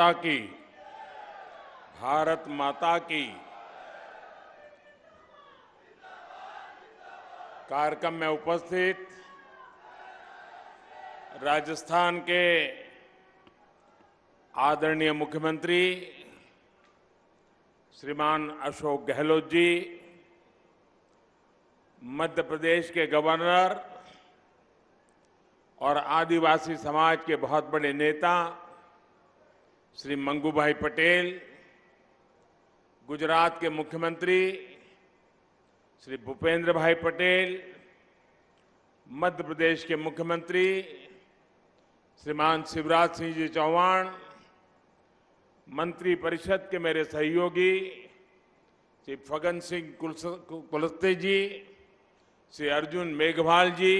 माता की, भारत माता की। कार्यक्रम में उपस्थित राजस्थान के आदरणीय मुख्यमंत्री श्रीमान अशोक गहलोत जी, मध्य प्रदेश के गवर्नर और आदिवासी समाज के बहुत बड़े नेता श्री मंगूभाई पटेल, गुजरात के मुख्यमंत्री श्री भूपेंद्र भाई पटेल, मध्य प्रदेश के मुख्यमंत्री श्रीमान शिवराज सिंह जी चौहान, मंत्री परिषद के मेरे सहयोगी श्री फग्गन सिंह कुलस्ते जी, श्री अर्जुन मेघवाल जी,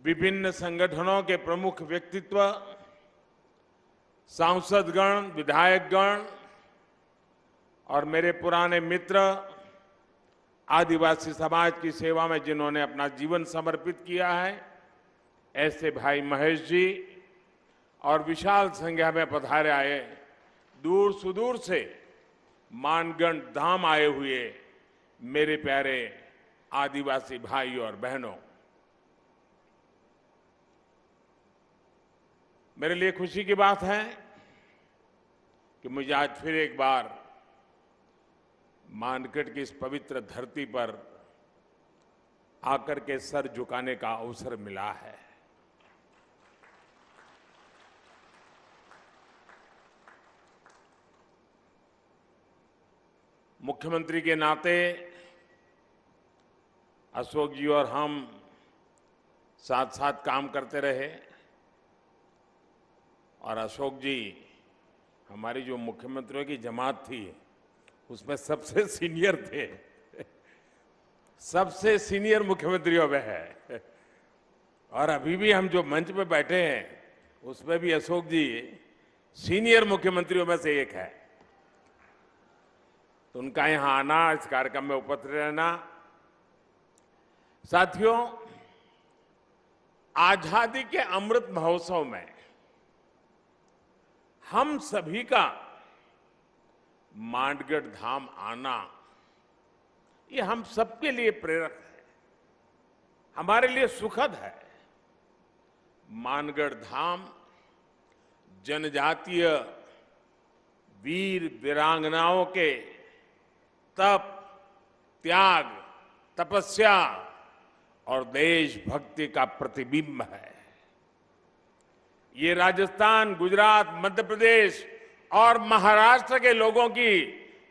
विभिन्न संगठनों के प्रमुख व्यक्तित्व, सांसदगण, विधायकगण और मेरे पुराने मित्र, आदिवासी समाज की सेवा में जिन्होंने अपना जीवन समर्पित किया है, ऐसे भाई महेश जी और विशाल संख्या में पधारे आए, दूर सुदूर से मानगढ़ धाम आए हुए मेरे प्यारे आदिवासी भाई और बहनों, मेरे लिए खुशी की बात है कि मुझे आज फिर एक बार मानगढ़ की इस पवित्र धरती पर आकर के सर झुकाने का अवसर मिला है। मुख्यमंत्री के नाते अशोक जी और हम साथ साथ काम करते रहे और अशोक जी हमारी जो मुख्यमंत्रियों की जमात थी उसमें सबसे सीनियर थे, सबसे सीनियर मुख्यमंत्रियों में है। और अभी भी हम जो मंच पे बैठे हैं उसमें भी अशोक जी सीनियर मुख्यमंत्रियों में से एक है। तो उनका यहां आना, इस कार्यक्रम में उपस्थित रहना, साथियों, आजादी के अमृत महोत्सव में हम सभी का मानगढ़ धाम आना, ये हम सबके लिए प्रेरक है, हमारे लिए सुखद है। मानगढ़ धाम जनजातीय वीर वीरांगनाओं के तप, त्याग, तपस्या और देशभक्ति का प्रतिबिंब है। ये राजस्थान, गुजरात, मध्य प्रदेश और महाराष्ट्र के लोगों की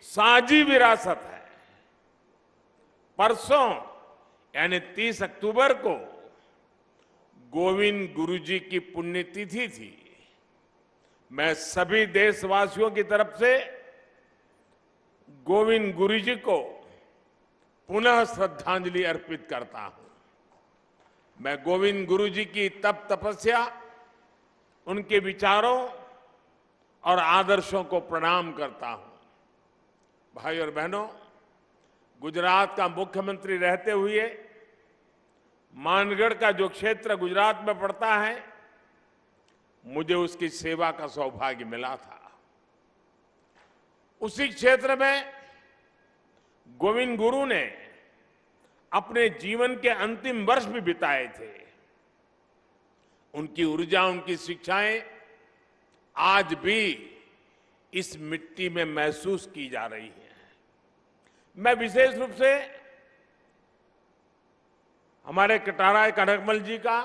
साझी विरासत है। परसों यानी 30 अक्टूबर को गोविंद गुरु जी की पुण्यतिथि थी। मैं सभी देशवासियों की तरफ से गोविंद गुरु जी को पुनः श्रद्धांजलि अर्पित करता हूं। मैं गोविंद गुरु जी की तप तपस्या, उनके विचारों और आदर्शों को प्रणाम करता हूं। भाई और बहनों, गुजरात का मुख्यमंत्री रहते हुए मानगढ़ का जो क्षेत्र गुजरात में पड़ता है, मुझे उसकी सेवा का सौभाग्य मिला था। उसी क्षेत्र में गोविंद गुरु ने अपने जीवन के अंतिम वर्ष भी बिताए थे। उनकी ऊर्जा, उनकी शिक्षाएं आज भी इस मिट्टी में महसूस की जा रही हैं। मैं विशेष रूप से हमारे कटाराय कनकमल जी का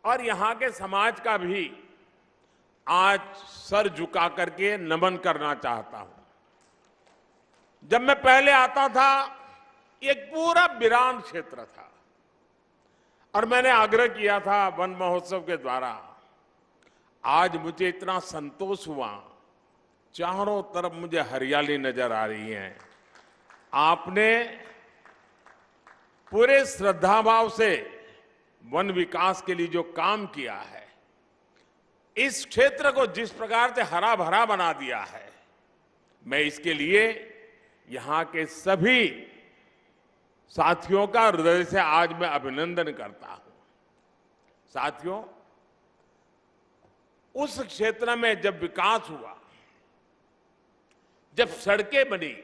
और यहां के समाज का भी आज सर झुका करके नमन करना चाहता हूं। जब मैं पहले आता था, एक पूरा वीरान क्षेत्र था और मैंने आग्रह किया था वन महोत्सव के द्वारा। आज मुझे इतना संतोष हुआ, चारों तरफ मुझे हरियाली नजर आ रही है। आपने पूरे श्रद्धाभाव से वन विकास के लिए जो काम किया है, इस क्षेत्र को जिस प्रकार से हरा भरा बना दिया है, मैं इसके लिए यहां के सभी साथियों का हृदय से आज मैं अभिनंदन करता हूं। साथियों, उस क्षेत्र में जब विकास हुआ, जब सड़कें बनी,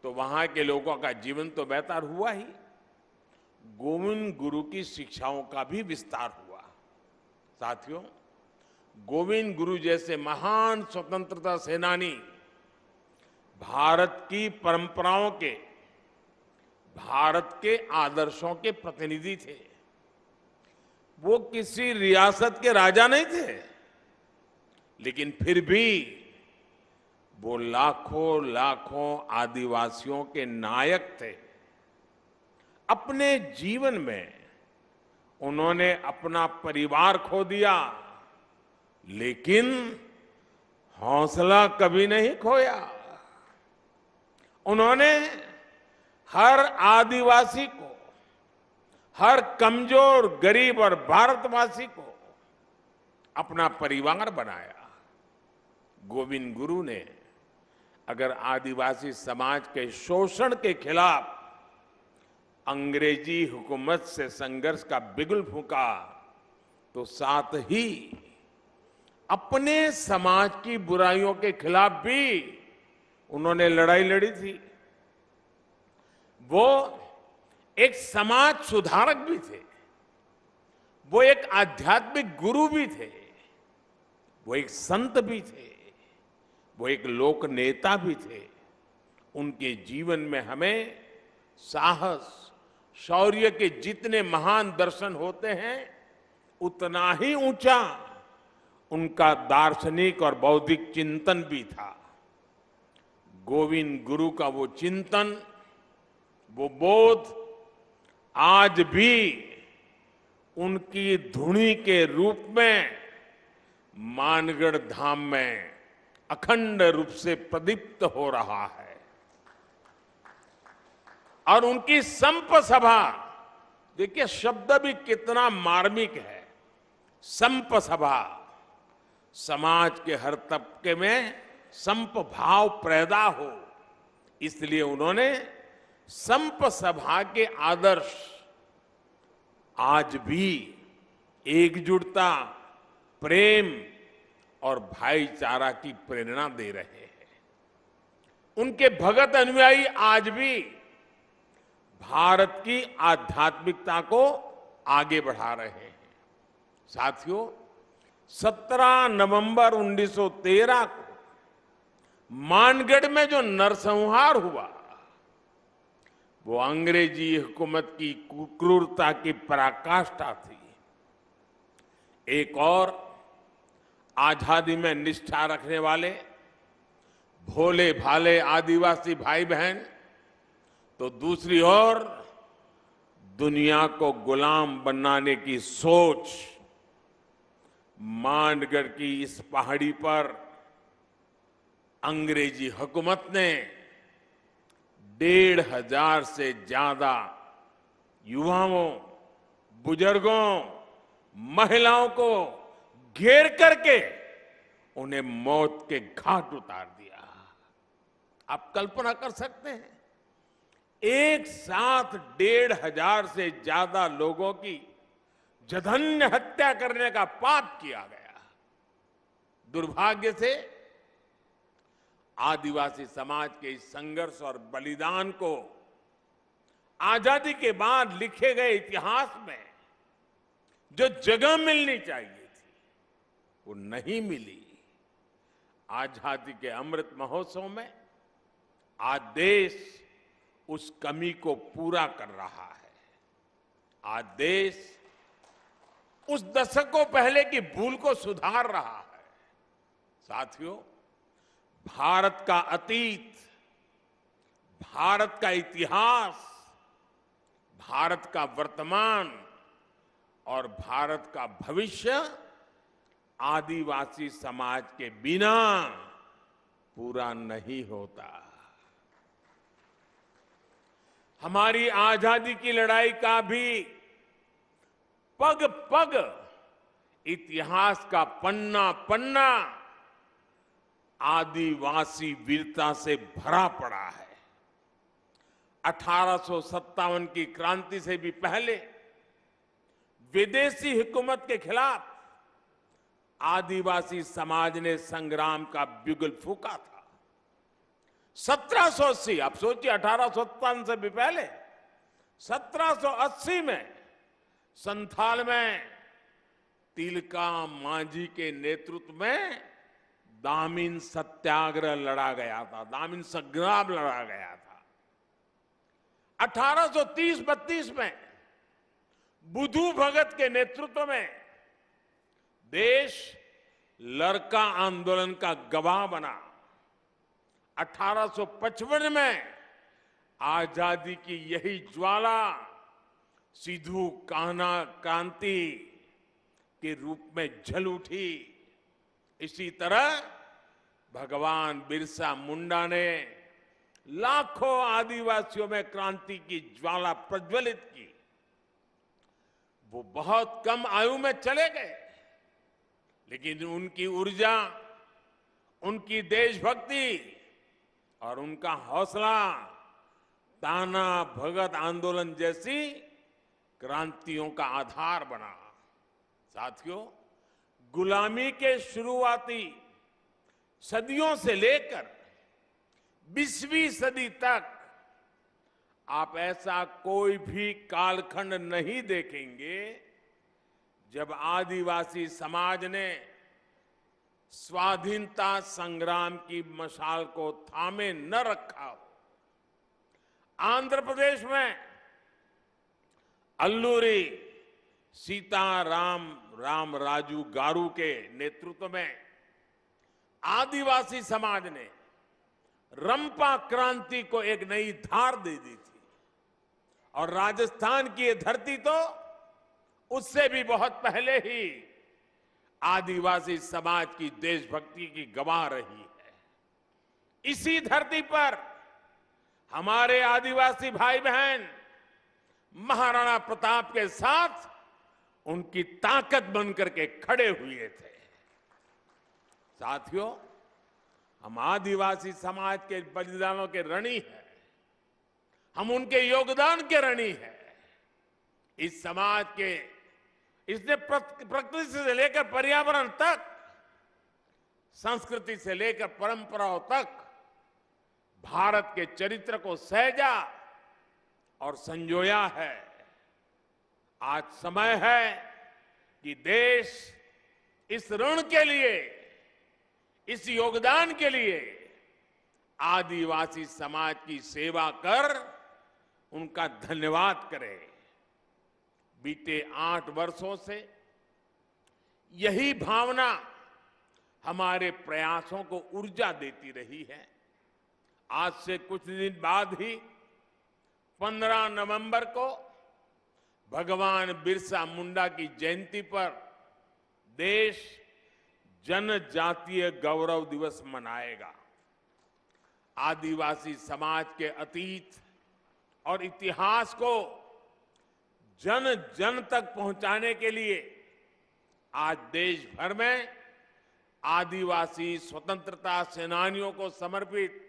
तो वहां के लोगों का जीवन तो बेहतर हुआ ही, गोविंद गुरु की शिक्षाओं का भी विस्तार हुआ। साथियों, गोविंद गुरु जैसे महान स्वतंत्रता सेनानी भारत की परंपराओं के, भारत के आदर्शों के प्रतिनिधि थे। वो किसी रियासत के राजा नहीं थे, लेकिन फिर भी वो लाखों लाखों आदिवासियों के नायक थे। अपने जीवन में उन्होंने अपना परिवार खो दिया, लेकिन हौसला कभी नहीं खोया। उन्होंने हर आदिवासी को, हर कमजोर, गरीब और भारतवासी को अपना परिवार बनाया। गोविंद गुरु ने अगर आदिवासी समाज के शोषण के खिलाफ अंग्रेजी हुकूमत से संघर्ष का बिगुल फूंका, तो साथ ही अपने समाज की बुराइयों के खिलाफ भी उन्होंने लड़ाई लड़ी थी। वो एक समाज सुधारक भी थे, वो एक आध्यात्मिक गुरु भी थे, वो एक संत भी थे, वो एक लोक नेता भी थे। उनके जीवन में हमें साहस, शौर्य के जितने महान दर्शन होते हैं, उतना ही ऊंचा उनका दार्शनिक और बौद्धिक चिंतन भी था। गोविंद गुरु का वो चिंतन, वो बोध आज भी उनकी धुनी के रूप में मानगढ़ धाम में अखंड रूप से प्रदीप्त हो रहा है। और उनकी संप सभा, देखिए शब्द भी कितना मार्मिक है। संप सभा, समाज के हर तबके में संप भाव पैदा हो, इसलिए उन्होंने संप सभा के आदर्श आज भी एकजुटता, प्रेम और भाईचारा की प्रेरणा दे रहे हैं। उनके भगत अनुयायी आज भी भारत की आध्यात्मिकता को आगे बढ़ा रहे हैं। साथियों, 17 नवंबर 1913 को मानगढ़ में जो नरसंहार हुआ, वो अंग्रेजी हुकूमत की क्रूरता की पराकाष्ठा थी। एक और आजादी में निष्ठा रखने वाले भोले भाले आदिवासी भाई बहन, तो दूसरी ओर दुनिया को गुलाम बनाने की सोच। मानगढ़ की इस पहाड़ी पर अंग्रेजी हुकूमत ने 1,500 से ज्यादा युवाओं, बुजुर्गों, महिलाओं को घेर करके उन्हें मौत के घाट उतार दिया। आप कल्पना कर सकते हैं, एक साथ 1,500 से ज्यादा लोगों की जघन्य हत्या करने का पाप किया गया। दुर्भाग्य से आदिवासी समाज के इस संघर्ष और बलिदान को आजादी के बाद लिखे गए इतिहास में जो जगह मिलनी चाहिए थी, वो नहीं मिली। आजादी के अमृत महोत्सव में आज देश उस कमी को पूरा कर रहा है। आज देश उस दशकों पहले की भूल को सुधार रहा है। साथियों, भारत का अतीत, भारत का इतिहास, भारत का वर्तमान और भारत का भविष्य आदिवासी समाज के बिना पूरा नहीं होता। हमारी आजादी की लड़ाई का भी पग पग इतिहास का पन्ना पन्ना आदिवासी वीरता से भरा पड़ा है। 1857 की क्रांति से भी पहले विदेशी हुकूमत के खिलाफ आदिवासी समाज ने संग्राम का बिगुल फूंका था। 1780, आप सोचिए 1857 से भी पहले 1780 में संथाल में तिलका मांझी के नेतृत्व में दामिन सत्याग्रह लड़ा गया था, दामिन संग्राम लड़ा गया था। 1830-32 में बुधु भगत के नेतृत्व में देश लरका आंदोलन का गवाह बना। 1855 में आजादी की यही ज्वाला सिद्धू कान्हा क्रांति के रूप में जल उठी। इसी तरह भगवान बिरसा मुंडा ने लाखों आदिवासियों में क्रांति की ज्वाला प्रज्वलित की। वो बहुत कम आयु में चले गए, लेकिन उनकी ऊर्जा, उनकी देशभक्ति और उनका हौसला ताना भगत आंदोलन जैसी क्रांतियों का आधार बना। साथियों, गुलामी के शुरुआती सदियों से लेकर 20वीं सदी तक आप ऐसा कोई भी कालखंड नहीं देखेंगे जब आदिवासी समाज ने स्वाधीनता संग्राम की मशाल को थामे न रखा हो। आंध्र प्रदेश में अल्लूरी सीताराम राजू गारू के नेतृत्व में आदिवासी समाज ने रंपा क्रांति को एक नई धार दे दी थी। और राजस्थान की ये धरती तो उससे भी बहुत पहले ही आदिवासी समाज की देशभक्ति की गवाह रही है। इसी धरती पर हमारे आदिवासी भाई बहन महाराणा प्रताप के साथ उनकी ताकत बनकर के खड़े हुए थे। साथियों, हम आदिवासी समाज के बलिदानों के ऋणी हैं, हम उनके योगदान के ऋणी हैं। इस समाज के इसने प्रकृति से लेकर पर्यावरण तक, संस्कृति से लेकर परंपराओं तक भारत के चरित्र को सहेजा और संजोया है। आज समय है कि देश इस ऋण के लिए, इस योगदान के लिए आदिवासी समाज की सेवा कर उनका धन्यवाद करे। बीते 8 वर्षों से यही भावना हमारे प्रयासों को ऊर्जा देती रही है। आज से कुछ दिन बाद ही 15 नवंबर को भगवान बिरसा मुंडा की जयंती पर देश जनजातीय गौरव दिवस मनाएगा। आदिवासी समाज के अतीत और इतिहास को जन जन तक पहुंचाने के लिए आज देश भर में आदिवासी स्वतंत्रता सेनानियों को समर्पित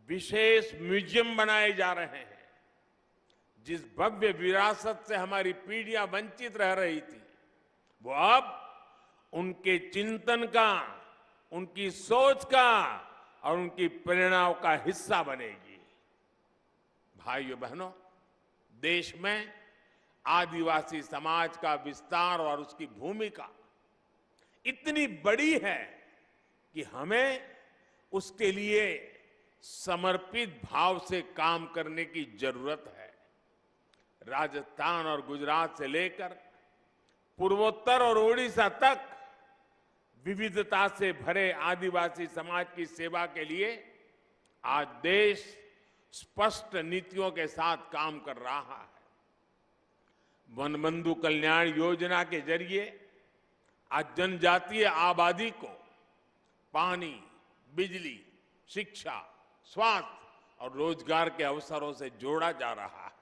विशेष म्यूजियम बनाए जा रहे हैं। जिस भव्य विरासत से हमारी पीढ़ियां वंचित रह रही थी, वो अब उनके चिंतन का, उनकी सोच का और उनकी प्रेरणाओं का हिस्सा बनेगी। भाइयों बहनों, देश में आदिवासी समाज का विस्तार और उसकी भूमिका इतनी बड़ी है कि हमें उसके लिए समर्पित भाव से काम करने की जरूरत है। राजस्थान और गुजरात से लेकर पूर्वोत्तर और ओडिशा तक विविधता से भरे आदिवासी समाज की सेवा के लिए आज देश स्पष्ट नीतियों के साथ काम कर रहा है। वनबंधु कल्याण योजना के जरिए आज जनजातीय आबादी को पानी, बिजली, शिक्षा, स्वास्थ्य और रोजगार के अवसरों से जोड़ा जा रहा है।